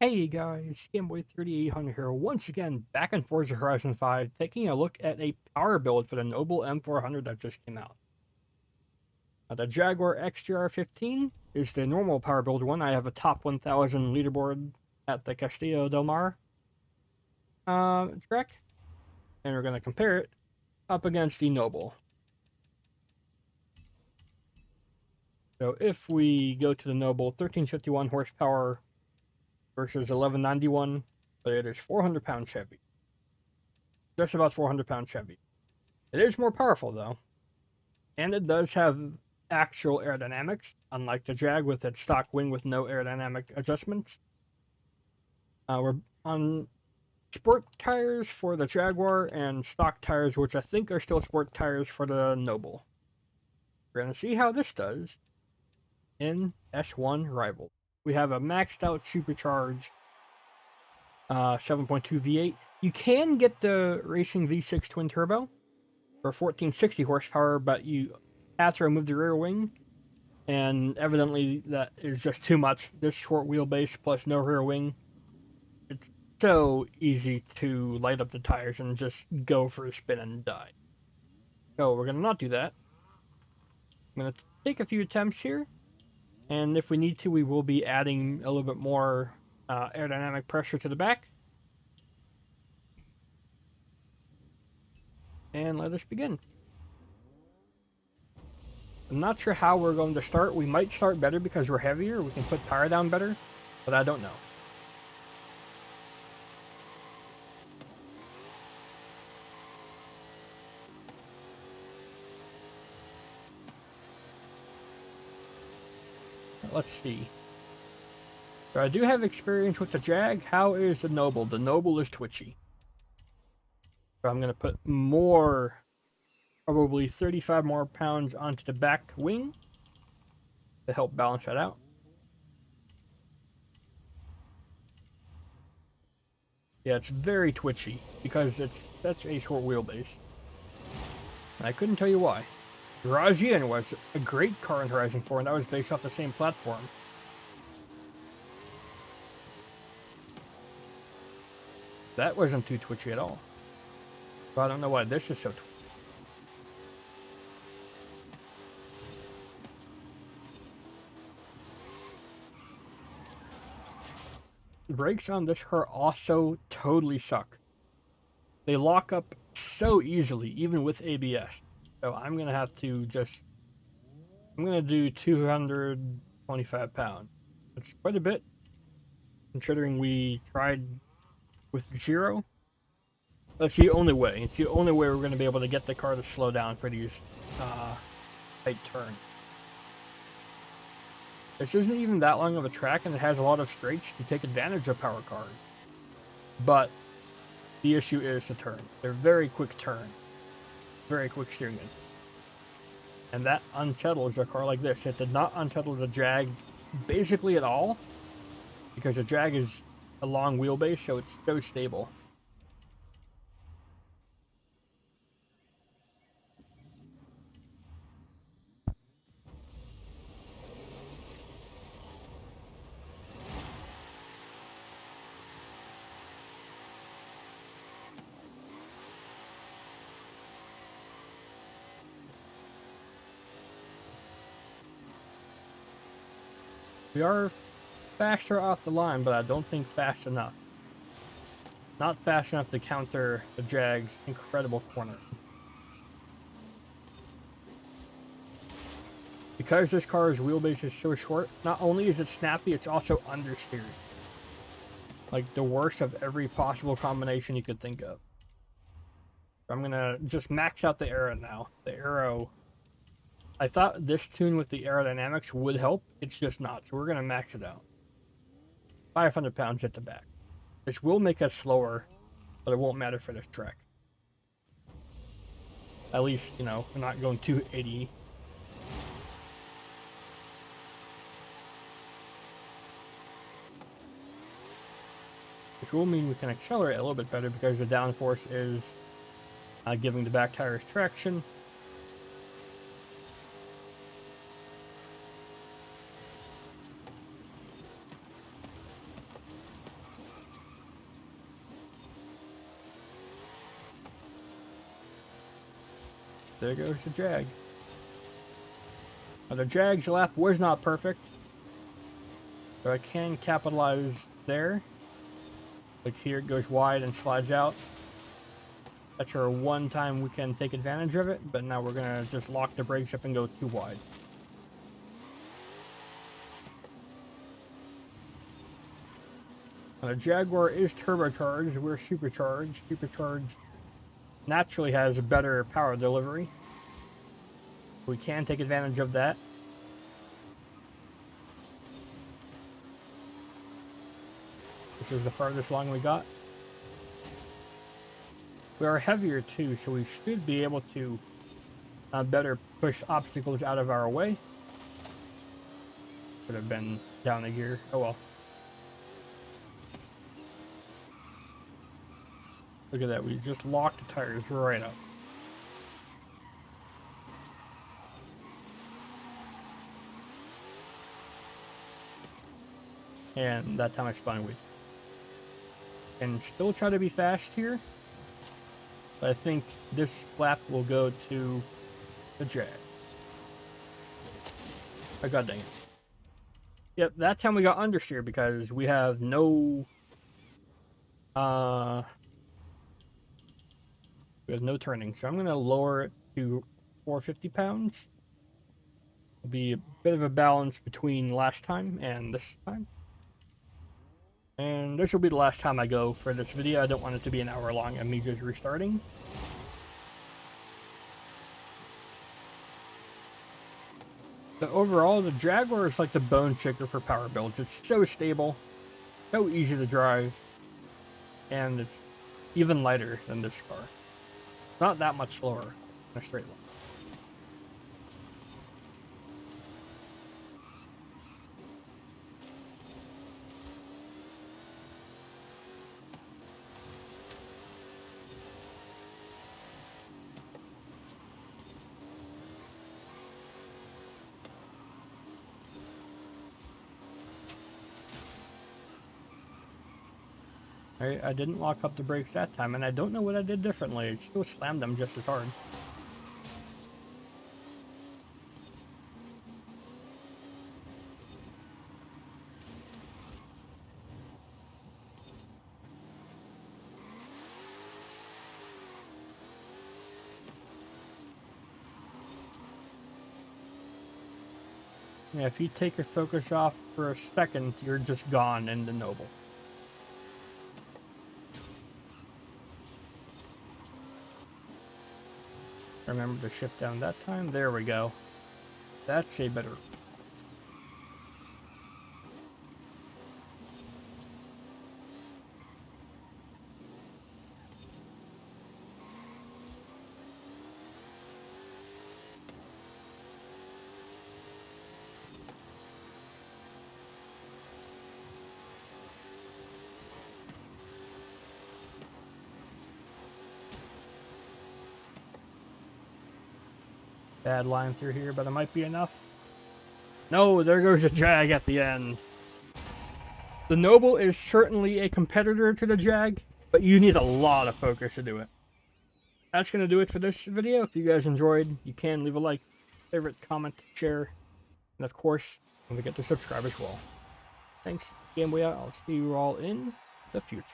Hey guys, Gameboy3800 here, once again back in Forza Horizon 5, taking a look at a power build for the Noble M400 that just came out. The Jaguar XJR-15 is the normal power build one. I have a top 1000 leaderboard at the Castillo del Mar track, and we're going to compare it up against the Noble. So if we go to the Noble, 1351 horsepower versus 1191, but it is 400 pounds heavy. Just about 400 pounds heavy. It is more powerful though, and it does have actual aerodynamics, unlike the Jag with its stock wing with no aerodynamic adjustments. We're on sport tires for the Jaguar and stock tires, which I think are still sport tires for the Noble. We're going to see how this does in S1 Rival. We have a maxed out supercharged 7.2 V8. You can get the Racing V6 twin turbo for 1460 horsepower, but you have to remove the rear wing, and evidently that is just too much. This short wheelbase plus no rear wing, it's so easy to light up the tires and just go for a spin and die. So we're going to not do that. I'm going to take a few attempts here, and if we need to, we will be adding a little bit more aerodynamic pressure to the back. And let us begin. I'm not sure how we're going to start. We might start better because we're heavier. We can put power down better, but I don't know. Let's see. So I do have experience with the Jag. How is the Noble? The Noble is twitchy. So I'm going to put more, probably 35 more pounds onto the back wing to help balance that out. Yeah, it's very twitchy because it's such a short wheelbase. And I couldn't tell you why. Ryzen was a great car in Horizon 4, and that was based off the same platform. That wasn't too twitchy at all. So I don't know why this is so twitchy. The brakes on this car also totally suck. They lock up so easily, even with ABS. So I'm going to have to I'm going to do 225 pounds. That's quite a bit, considering we tried with 0. That's the only way. It's the only way we're going to be able to get the car to slow down for these tight turns. This isn't even that long of a track, and it has a lot of straights to take advantage of power cars. But the issue is the turn. They're very quick turn. Very quick steering in. And that unsettles a car like this. It did not unsettle the Jag basically at all, because the Jag is a long wheelbase, so it's so stable. We are faster off the line, but I don't think fast enough. Not fast enough to counter the Jag's incredible corner. Because this car's wheelbase is so short, not only is it snappy, it's also understeered. Like the worst of every possible combination you could think of. I'm gonna just max out the aero now. The aero, I thought this tune with the aerodynamics would help, it's just not, so we're gonna max it out. 500 pounds at the back. This will make us slower, but it won't matter for this track. At least, you know, we're not going 280. Which will mean we can accelerate a little bit better because the downforce is giving the back tires traction. there goes the Jag. Now the Jag's lap was not perfect, so I can capitalize there. Like here it goes wide and slides out. That's our one time we can take advantage of it, but now we're gonna just lock the brakes up and go too wide. Now the Jaguar is turbocharged, we're supercharged. Supercharged naturally has a better power delivery. We can take advantage of that. Which is the farthest along we got. We are heavier too, so we should be able to better push obstacles out of our way. Could have been down a gear. Oh well. Look at that, we just locked the tires right up. And that time I spun weak. And still try to be fast here. But I think this lap will go to the Jag. Oh, god dang it. Yep, that time we got understeer because we have no turning. So I'm gonna lower it to 450 pounds. It'll be a bit of a balance between last time and this time. And this will be the last time I go for this video. I don't want it to be an hour long of me just restarting. But overall, the Jaguar is like the bone shaker for power builds. It's so stable, so easy to drive, and it's even lighter than this car. Not that much slower in a straight line. I didn't lock up the brakes that time, and I don't know what I did differently. I still slammed them just as hard. Yeah, if you take your focus off for a second, you're just gone in the Noble. Remember to shift down that time. There we go. That's a better. Bad line through here, but it might be enough. No, there goes a Jag at the end. The Noble is certainly a competitor to the Jag, but you need a lot of focus to do it. That's going to do it for this video. If you guys enjoyed, you can leave a like, favorite, comment, share, and of course, don't forget to subscribe as well. Thanks, Game Boy out. I'll see you all in the future.